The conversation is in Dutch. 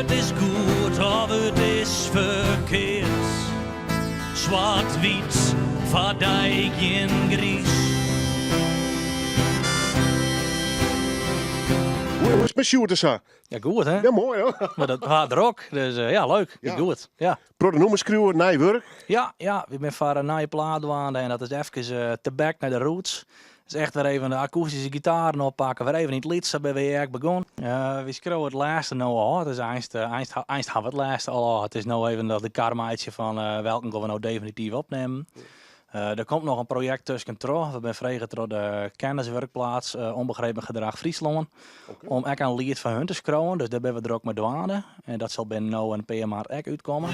het is goed of het is verkeerd. Zwart-wit, verdijk in gries. Hoe is het met Sjoerd en zo? Ja, goed hè? Ja, mooi hoor. Maar dat gaat er ook. Dus ja, leuk. Ja. Goed. Ja. Pro de noemen schreeuwen, nijwerk. Ja, we zijn voor een nieuwe plaat doen en dat is even te back naar de roots. Dus echt weer even de akoestische gitaren oppakken, weer even in het lied, zo ben we eigenlijk begonnen. We schreeuwen het laatste nou al, het is eind hebben we het laatste al. Het is nou even dat de karmaatje van welke gaan we nou definitief opnemen. Er komt nog een project tussen terug. We zijn vregen door de kenniswerkplaats Onbegrepen Gedrag Friesland. Om ook een lied van hun te schreeuwen. Dus daar ben we er ook mee douane. En dat zal binnen nou een paar maand ook uitkomen.